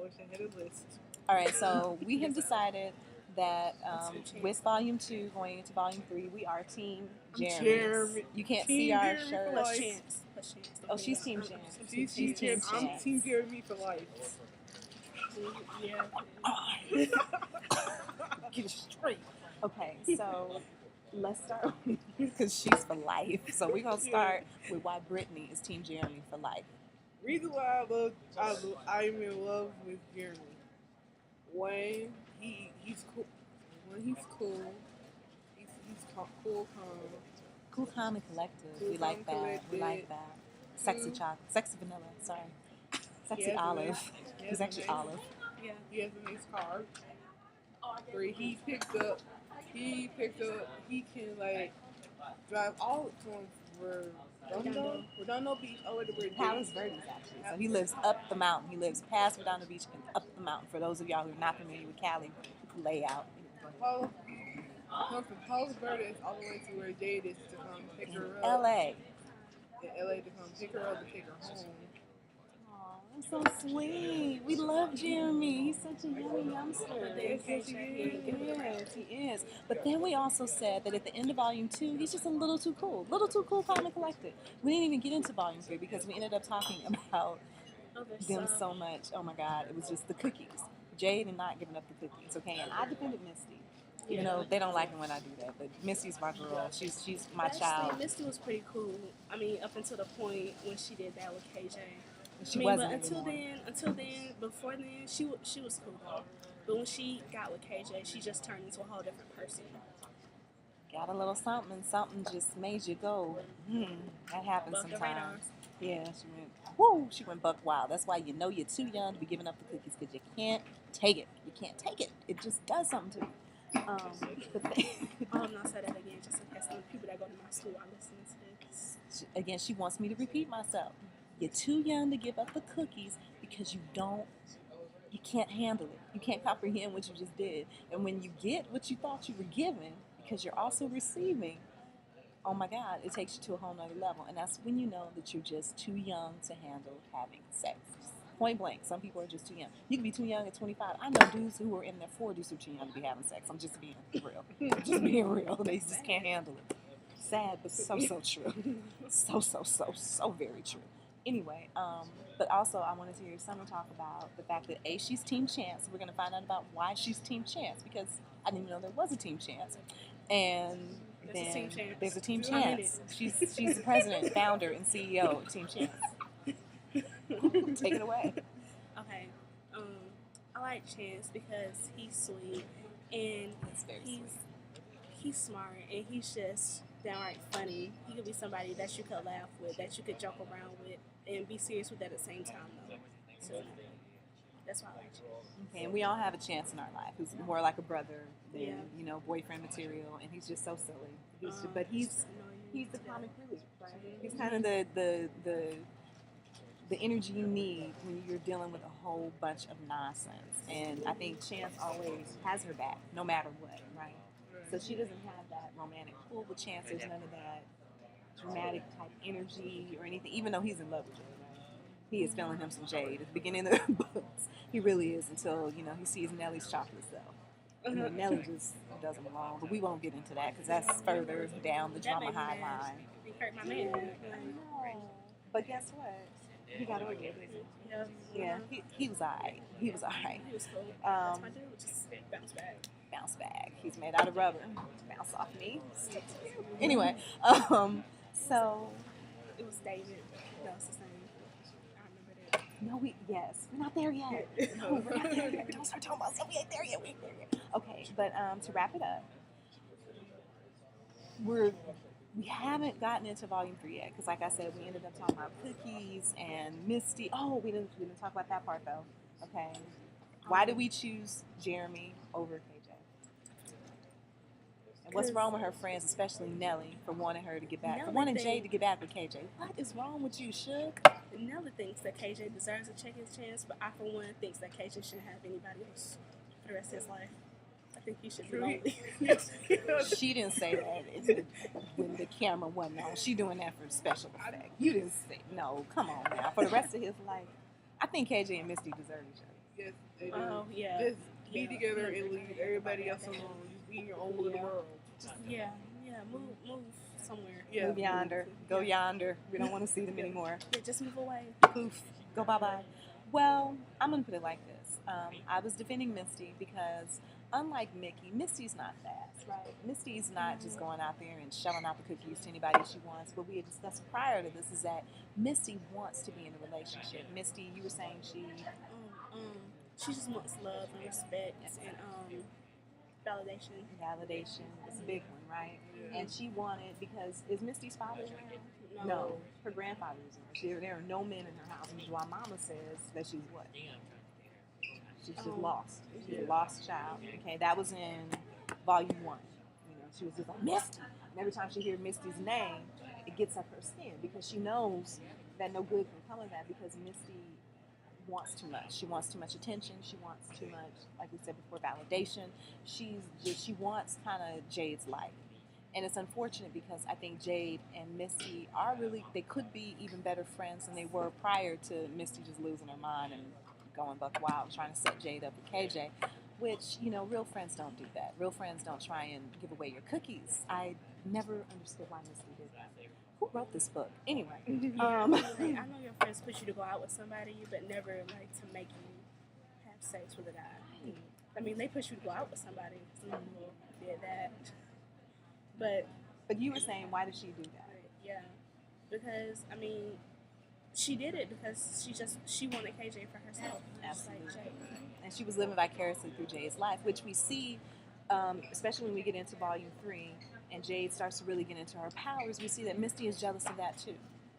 wish I had a list. All right, so we have decided that with Volume 2 going into Volume 3, we are Team Jeremy. You can't see our shirt. Oh, she's Team Jan. She's Team Jan. I'm Team Jeremy for life. Yeah. Get it straight. Okay, so let's start because she's for life. So we're gonna start with why Brittany is Team Jeremy for life. Reason why I'm in love with Jeremy. When he's cool. When he's cool. He's cool, calm and collective. We like that. We like that. Sexy chocolate, sexy vanilla. Sorry, sexy olive. He's actually olive. Yeah, he has a nice car. Where he can like drive all from Redondo Beach all the way to Bridge. Palos Verdes, actually. So he lives up the mountain. He lives past Redondo Beach and up the mountain. For those of y'all who are not familiar with Cali layout. Come from Palos Verdes all the way to where Jade is to come pick her up. L.A. In L.A. to come pick her up and take her home. That's so sweet. We love Jeremy. He's such a yummy youngster. Yes, he is. But then we also said that at the end of Volume 2, he's just a little too cool. Calm and collected. We didn't even get into Volume 3 because we ended up talking about them so much. Oh my God, it was just the cookies. Jade and not giving up the cookies, okay? And I defended Misty. You know, they don't like me when I do that, but Misty's my girl. She's my child. Misty was pretty cool. I mean, up until the point when she did that with KJ. But until then, before then, she was cool though. But when she got with KJ, she just turned into a whole different person. Got a little something just made you go, that happens sometimes. Yeah, she went buck wild. That's why you know you're too young to be giving up the cookies because you can't take it. You can't take it. It just does something to you. I'm not say that again, just in case some people that go to my school are listening to this. Again, she wants me to repeat myself. You're too young to give up the cookies because you can't handle it. You can't comprehend what you just did. And when you get what you thought you were given, because you're also receiving, oh my God, it takes you to a whole nother level. And that's when you know that you're just too young to handle having sex. Point blank, some people are just too young. You can be too young at 25. I know dudes who are in their 40s who are too young to be having sex. I'm just being real. They just can't handle it. Sad, but so true. So very true. Anyway, but also I wanted to hear Summer talk about the fact that she's Team Chance. We're going to find out about why she's Team Chance because I didn't even know there was a Team Chance. And then there's a Team Chance. She's the president, founder, and CEO of Team Chance. Take it away. Okay. I like Chance because he's sweet and he's smart and he's just downright funny. He could be somebody that you could laugh with, that you could joke around with, and be serious with at the same time, though. So that's why I like Chance. Okay, and we all have a Chance in our life who's more like a brother than boyfriend material, and he's just so silly. But he's the comic relief, right? He's kind of the energy you need when you're dealing with a whole bunch of nonsense. And I think Chance always has her back, no matter what, right? So she doesn't have that romantic pull with Chance. There's none of that dramatic type energy or anything, even though he's in love with Jade. He is feeling him some Jade. At the beginning of the books, he really is until, he sees Nellie's chocolate cell. And then Nellie just doesn't belong. But we won't get into that because that's further down the drama high line. He hurt my man. But guess what? He got over it. Yeah. He was alright. He was alright. He was cool. That's my dude. Just bounce back. He's made out of rubber. Bounce off me. Anyway, so it was David. That was his name. I remember that. Yes, we're not there yet. No, we're not there yet. Don't start talking about stuff. We ain't there yet. Okay, but to wrap it up, we haven't gotten into Volume 3 yet because, like I said, we ended up talking about cookies and Misty. Oh, we didn't talk about that part though. Okay, why did we choose Jeremy over KJ? And what's wrong with her friends, especially Nellie, for wanting her to get back, for wanting Jade to get back with KJ? What is wrong with you, Shook? Nellie thinks that KJ deserves a second chance, but I, for one, thinks that KJ shouldn't have anybody else for the rest of his life. I think he should be lonely. She didn't say that when the camera wasn't on. She doing that for special effect. You didn't say, no, come on now. For the rest of his life, I think KJ and Misty deserve each other. Yes, they do. Oh yeah. Just be Yeah. together and leave everybody else alone. Just be in your own little Yeah. world. Yeah. Yeah. Move somewhere. Yeah, Move yonder, go yonder. We don't want to see them Yeah. anymore. Yeah. Just move away. Poof, go bye-bye. Well, I'm going to put it like this. I was defending Misty because, unlike Mickey, Misty's not fast, right? Misty's not just going out there and shelling out the cookies to anybody she wants. What we had discussed prior to this is that Misty wants to be in a relationship. Misty, you were saying She just wants love and respect and validation. validation is a big one, right? And she wanted, because, is Misty's father around? No. Her grandfather is around. There are no men in her house, which is why Mama says that she's what? She's just lost. She's a lost child. Okay, that was in volume 1. You know, she was just like, Misty. And every time she hears Misty's name, it gets up her skin because she knows that no good can come of that because Misty wants too much. She wants too much attention. She wants too much, like we said before, validation. She wants kind of Jade's life. And it's unfortunate because I think Jade and Misty are really, they could be even better friends than they were prior to Misty just losing her mind and going buck wild trying to set Jade up with KJ, which, you know, real friends don't do that. Real friends don't try and give away your cookies. I never understood why Misty did that. Who wrote this book? Anyway. I know your friends push you to go out with somebody, but never like to make you have sex with a guy. I mean, they push you to go out with somebody. Some people did that. But you were saying, why did she do that? Yeah, because I mean, she did it because she wanted KJ for herself. Absolutely. Just like Jade. And she was living vicariously through Jade's life, which we see, especially when we get into volume 3 and Jade starts to really get into her powers, we see that Misty is jealous of that too.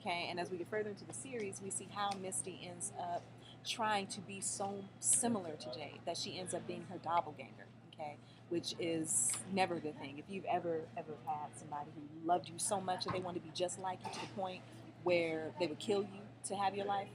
Okay, and as we get further into the series, we see how Misty ends up trying to be so similar to Jade that she ends up being her doppelganger. Okay, which is never a good thing. If you've ever had somebody who loved you so much that they wanted to be just like you to the point where they would kill you to have your life,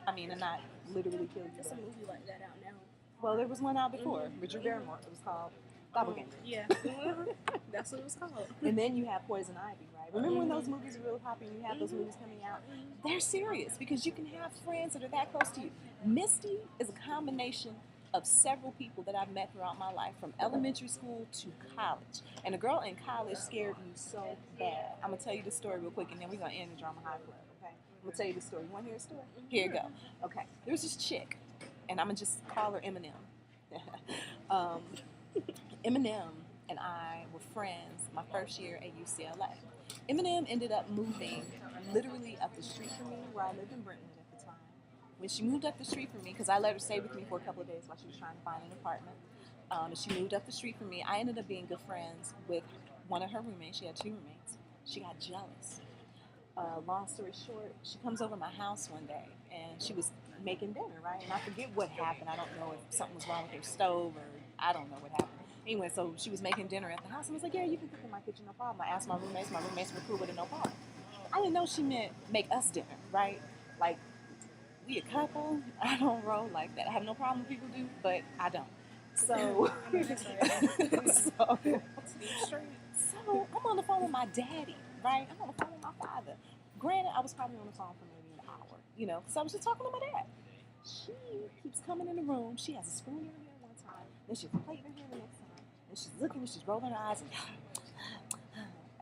I mean, and not literally kill you. There's a movie like that out now. Well, there was one out before, Richard Barrymore. It was called Doppelganger. Yeah, that's what it was called. And then you have Poison Ivy, right? Remember when those movies were really popular and you have those movies coming out? They're serious because you can have friends that are that close to you. Misty is a combination of several people that I've met throughout my life, from elementary school to college. And a girl in college scared me so bad. I'm going to tell you the story real quick, and then we're going to end the Drama High Club, okay? I'm going to tell you the story. You want to hear a story? Here you go. Okay. There was this chick, and I'm going to just call her Eminem. Eminem and I were friends my first year at UCLA. Eminem ended up moving literally up the street from me where I lived in Brentwood at the time. When she moved up the street from me, because I let her stay with me for a couple of days while she was trying to find an apartment, and she moved up the street from me, I ended up being good friends with one of her roommates. She had 2 roommates. She got jealous. Long story short, she comes over to my house one day, and she was making dinner, right? And I forget what happened. I don't know if something was wrong with her stove or I don't know what happened. Anyway, so she was making dinner at the house, and I was like, yeah, you can cook in my kitchen, no problem. I asked my roommates were cool with it, no problem. I didn't know she meant make us dinner, right? Like, we a couple, I don't roll like that. I have no problem with people do, but I don't. So, so I'm on the phone with my daddy, right? I'm on the phone with my father. Granted, I was probably on the phone for maybe an hour, you know, because I was just talking to my dad. She keeps coming in the room. She has a spoon in her hand one time, then she has a plate in her hand the next time. And she's looking and she's rolling her eyes and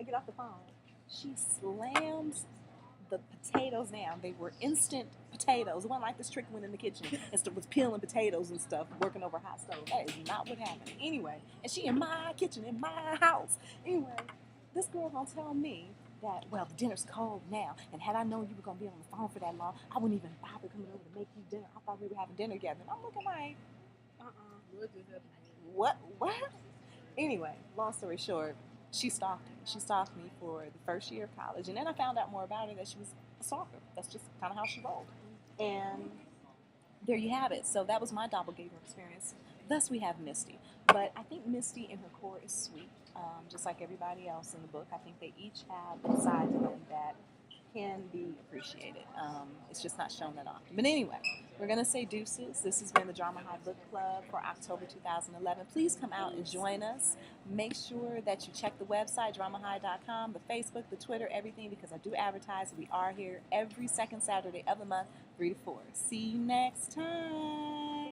I get off the phone. She slams the potatoes down. They were instant potatoes. It wasn't like this trick went in the kitchen and was peeling potatoes and stuff, working over a hot stove. That is not what happened. Anyway, and she in my kitchen, in my house. Anyway, this girl gonna tell me that, well, the dinner's cold now, and had I known you were gonna be on the phone for that long, I wouldn't even bother coming over to make you dinner. I thought we were having dinner together. And I'm looking like, what? Anyway, long story short, she stalked me. She stalked me for the first year of college. And then I found out more about her, that she was a stalker. That's just kind of how she rolled. And there you have it. So that was my doppelganger experience. Thus we have Misty. But I think Misty in her core is sweet. Just like everybody else in the book. I think they each have a side to them that can be appreciated. It's just not shown that often. But anyway, we're going to say deuces. This has been the Drama High Book Club for October 2011. Please come out and join us. Make sure that you check the website, DramaHigh.com, the Facebook, the Twitter, everything, because I do advertise. We are here every second Saturday of the month, 3 to 4. See you next time.